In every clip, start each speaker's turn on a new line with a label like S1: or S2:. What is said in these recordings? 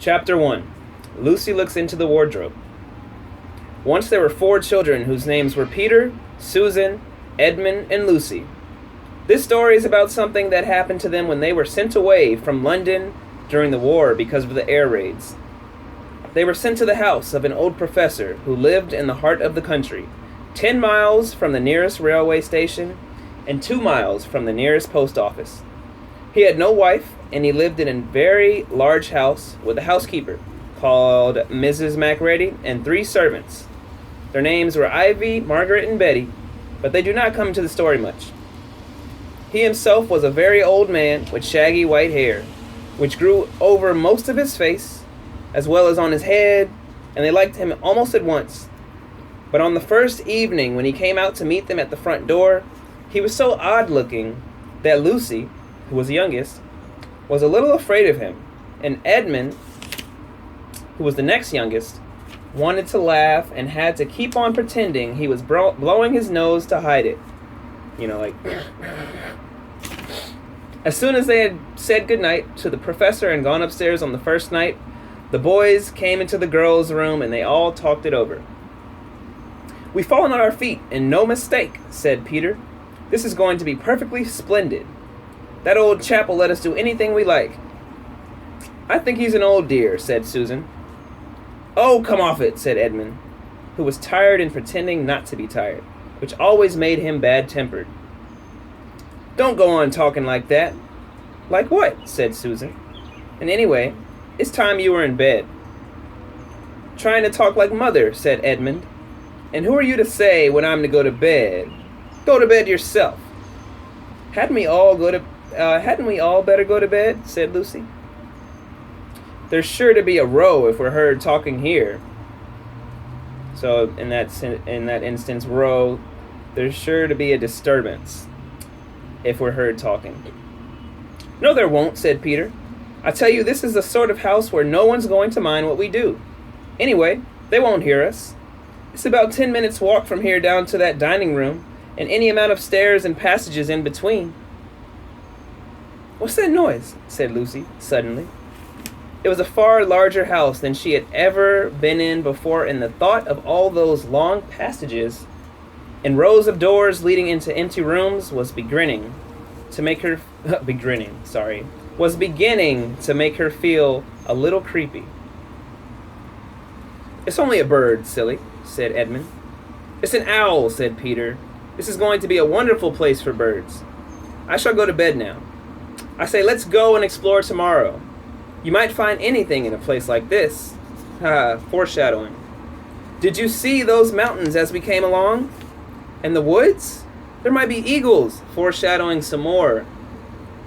S1: Chapter 1. Lucy looks into the wardrobe. Once there were 4 children whose names were Peter, Susan, Edmund, and Lucy. This story is about something that happened to them when they were sent away from London during the war because of the air raids. They were sent to the house of an old professor who lived in the heart of the country, 10 miles from the nearest railway station and 2 miles from the nearest post office. He had no wife, and he lived in a very large house with a housekeeper called Mrs. Macready and 3 servants. Their names were Ivy, Margaret, and Betty, but they do not come into the story much. He himself was a very old man with shaggy white hair, which grew over most of his face, as well as on his head, and they liked him almost at once. But on the first evening when he came out to meet them at the front door, he was so odd-looking that Lucy, who was the youngest, was a little afraid of him, and Edmund, who was the next youngest, wanted to laugh and had to keep on pretending he was blowing his nose to hide it. You know, like... As soon as they had said goodnight to the professor and gone upstairs on the first night, the boys came into the girls' room and they all talked it over. "We've fallen on our feet, and no mistake," said Peter. "This is going to be perfectly splendid. That old chap will let us do anything we like." "I think he's an old dear," said Susan. "Oh, come off it," said Edmund, who was tired and pretending not to be tired, which always made him bad-tempered. "Don't go on talking like that." "Like what?" said Susan. "And anyway, it's time you were in bed." "Trying to talk like mother," said Edmund. "And who are you to say when I'm to go to bed? Go to bed yourself." Hadn't we all better go to bed?" said Lucy. "There's sure to be a row if we're heard talking here." So in that instance, row, there's sure to be a disturbance if we're heard talking. "No, there won't," said Peter. "I tell you, this is the sort of house where no one's going to mind what we do. Anyway, they won't hear us. It's about 10 minutes' walk from here down to that dining room, and any amount of stairs and passages in between." "What's that noise?" said Lucy, suddenly. It was a far larger house than she had ever been in before, and the thought of all those long passages and rows of doors leading into empty rooms was beginning to make her feel a little creepy. "It's only a bird, silly," said Edmund. "It's an owl," said Peter. "This is going to be a wonderful place for birds. I shall go to bed now. I say, let's go and explore tomorrow. You might find anything in a place like this." Foreshadowing. "Did you see those mountains as we came along? And the woods? There might be eagles." Foreshadowing some more.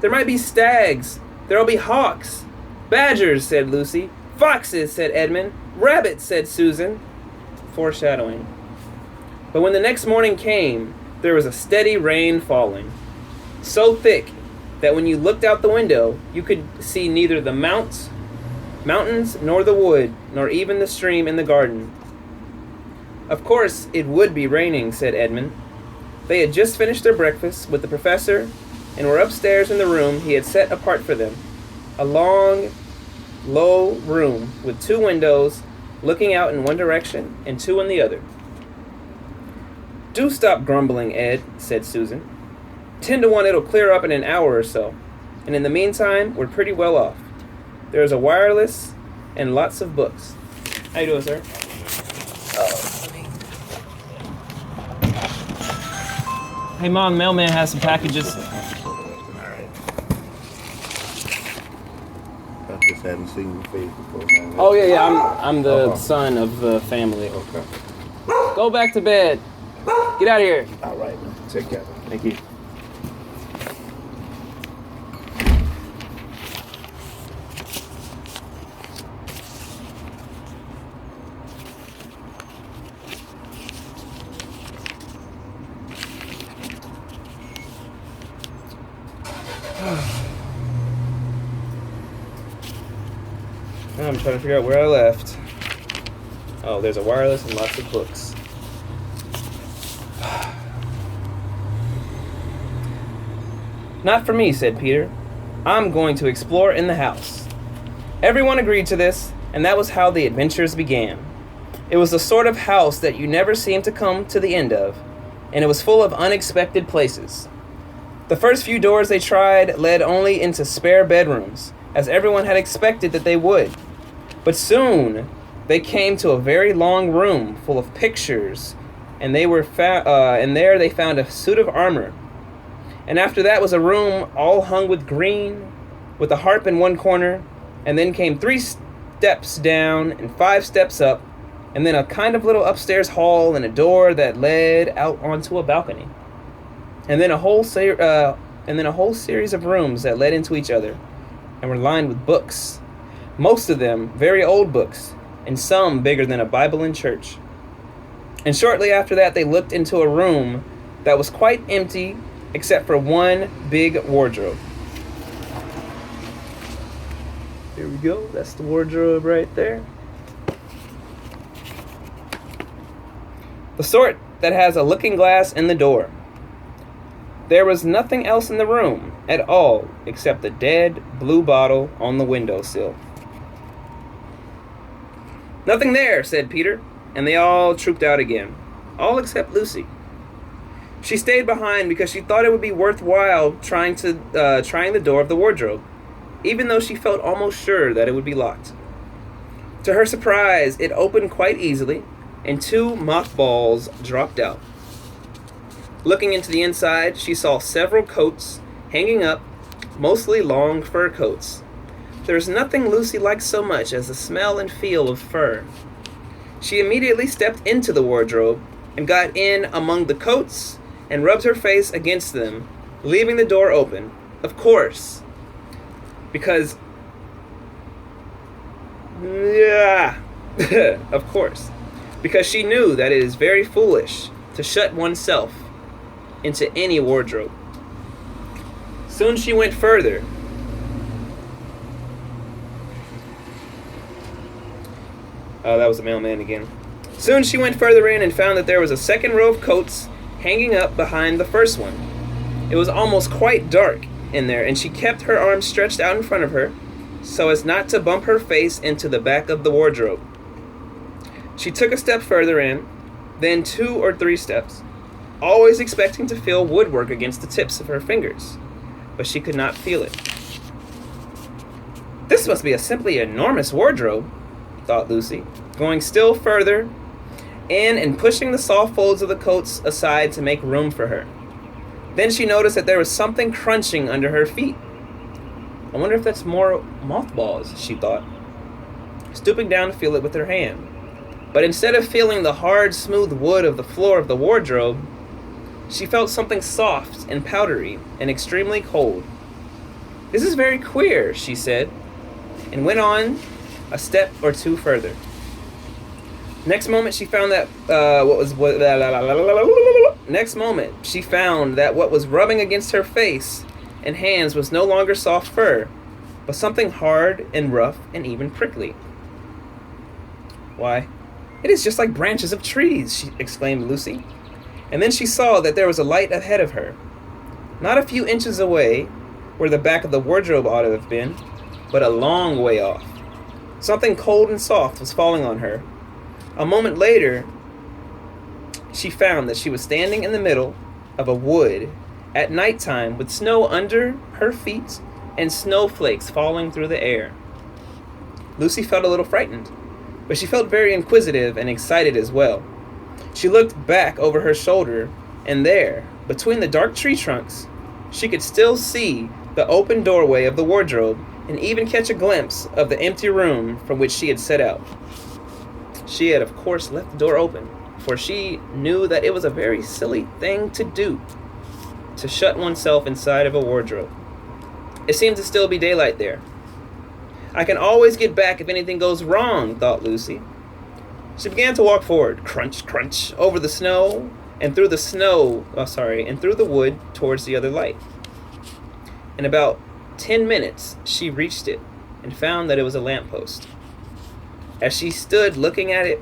S1: "There might be stags. There'll be hawks." "Badgers," said Lucy. "Foxes," said Edmund. "Rabbits," said Susan. Foreshadowing. But when the next morning came, there was a steady rain falling, so thick that when you looked out the window, you could see neither the mountains, nor the wood, nor even the stream in the garden. "Of course it would be raining," said Edmund. They had just finished their breakfast with the professor and were upstairs in the room he had set apart for them, a long, low room with 2 windows looking out in one direction and 2 in the other. "Do stop grumbling, Ed," said Susan. 10 to 1 it'll clear up in an hour or so, and in the meantime, we're pretty well off. There's a wireless and lots of books." How you doing, sir? Hey, Mom, mailman has some packages.
S2: I just hadn't seen your face before, man.
S1: Oh, yeah, I'm the son of the family.
S2: Okay.
S1: Go back to bed. Get out of here.
S2: All right, man. Take care.
S1: Thank you. I'm trying to figure out where I left. Oh, there's a wireless and lots of books. "Not for me," said Peter. "I'm going to explore in the house." Everyone agreed to this, and that was how the adventures began. It was the sort of house that you never seemed to come to the end of, and it was full of unexpected places. The first few doors they tried led only into spare bedrooms, as everyone had expected that they would. But soon, they came to a very long room full of pictures, and and there they found a suit of armor. And after that was a room all hung with green, with a harp in one corner, and then came 3 steps down and 5 steps up, and then a kind of little upstairs hall and a door that led out onto a balcony. And then a whole series of rooms that led into each other and were lined with books, most of them very old books, and some bigger than a Bible in church. And shortly after that, they looked into a room that was quite empty except for one big wardrobe. Here we go. That's the wardrobe right there. The sort that has a looking glass in the door. There was nothing else in the room at all except the dead blue bottle on the windowsill. "Nothing there," said Peter, and they all trooped out again, all except Lucy. She stayed behind because she thought it would be worthwhile trying the door of the wardrobe, even though she felt almost sure that it would be locked. To her surprise, it opened quite easily, and 2 mothballs dropped out. Looking into the inside, she saw several coats hanging up, mostly long fur coats. There's nothing Lucy liked so much as the smell and feel of fur. She immediately stepped into the wardrobe and got in among the coats and rubbed her face against them, leaving the door open, of course, because she knew that it is very foolish to shut oneself into any wardrobe. Soon she went further. Oh, that was the mailman again. Soon she went further in and found that there was a second row of coats hanging up behind the first one. It was almost quite dark in there, and she kept her arms stretched out in front of her so as not to bump her face into the back of the wardrobe. She took a step further in, then 2 or 3 steps, always expecting to feel woodwork against the tips of her fingers, but she could not feel it. "This must be a simply enormous wardrobe," thought Lucy, going still further in and pushing the soft folds of the coats aside to make room for her. Then she noticed that there was something crunching under her feet. "I wonder if that's more mothballs," she thought, stooping down to feel it with her hand. But instead of feeling the hard, smooth wood of the floor of the wardrobe, she felt something soft and powdery and extremely cold. "This is very queer," she said, and went on a step or 2 further. Next moment, she found that what was rubbing against her face and hands was no longer soft fur, but something hard and rough and even prickly. "Why, it is just like branches of trees," exclaimed Lucy. And then she saw that there was a light ahead of her, not a few inches away, where the back of the wardrobe ought to have been, but a long way off. Something cold and soft was falling on her. A moment later, she found that she was standing in the middle of a wood at nighttime with snow under her feet and snowflakes falling through the air. Lucy felt a little frightened, but she felt very inquisitive and excited as well. She looked back over her shoulder, and there, between the dark tree trunks, she could still see the open doorway of the wardrobe and even catch a glimpse of the empty room from which she had set out. She had, of course, left the door open, for she knew that it was a very silly thing to do, to shut oneself inside of a wardrobe. It seemed to still be daylight there. "I can always get back if anything goes wrong," thought Lucy. She began to walk forward, crunch, crunch, over the snow, and through the wood towards the other light. In about 10 minutes, she reached it and found that it was a lamppost. As she stood looking at it,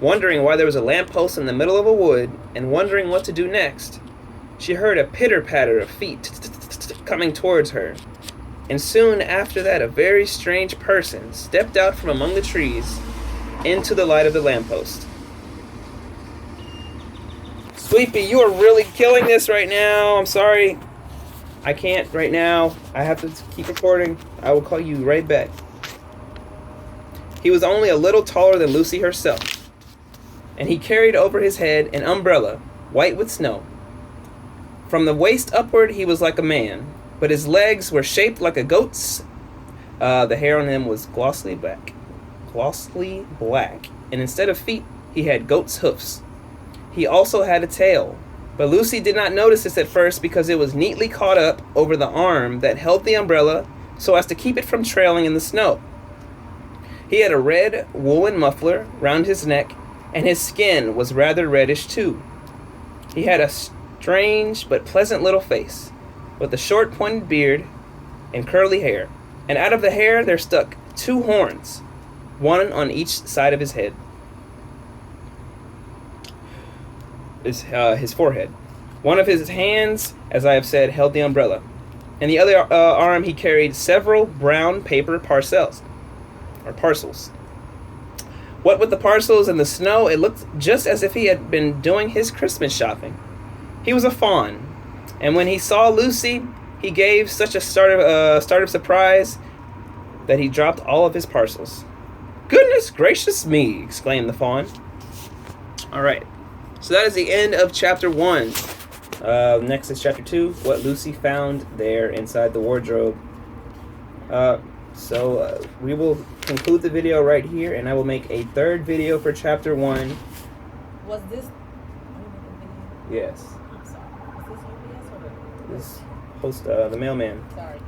S1: wondering why there was a lamppost in the middle of a wood, and wondering what to do next, she heard a pitter-patter of feet coming towards her. And soon after that, a very strange person stepped out from among the trees into the light of the lamppost. Sleepy, you are really killing this right now. I'm sorry. I can't right now. I have to keep recording. I will call you right back. He was only a little taller than Lucy herself, and he carried over his head an umbrella, white with snow. From the waist upward, he was like a man, but his legs were shaped like a goat's. The hair on him was glossy black, and instead of feet, he had goat's hoofs. He also had a tail, but Lucy did not notice this at first because it was neatly caught up over the arm that held the umbrella so as to keep it from trailing in the snow. He had a red woolen muffler round his neck, and his skin was rather reddish too. He had a strange but pleasant little face, with a short pointed beard and curly hair, and out of the hair there stuck 2 horns, one on each side of his head. His forehead. One of his hands, as I have said, held the umbrella. In the other arm he carried several brown paper parcels. What with the parcels and the snow, it looked just as if he had been doing his Christmas shopping. He was a fawn, and when he saw Lucy, he gave such a start of surprise that he dropped all of his parcels. "Goodness gracious me!" exclaimed the fawn. All right. So that is the end of chapter 1. Next is chapter 2, what Lucy found there inside the wardrobe. So we will conclude the video right here, and I will make a 3rd video for chapter 1.
S3: Was this?
S1: Yes.
S3: I'm sorry. Was this OBS or
S1: This host, the mailman.
S3: Sorry.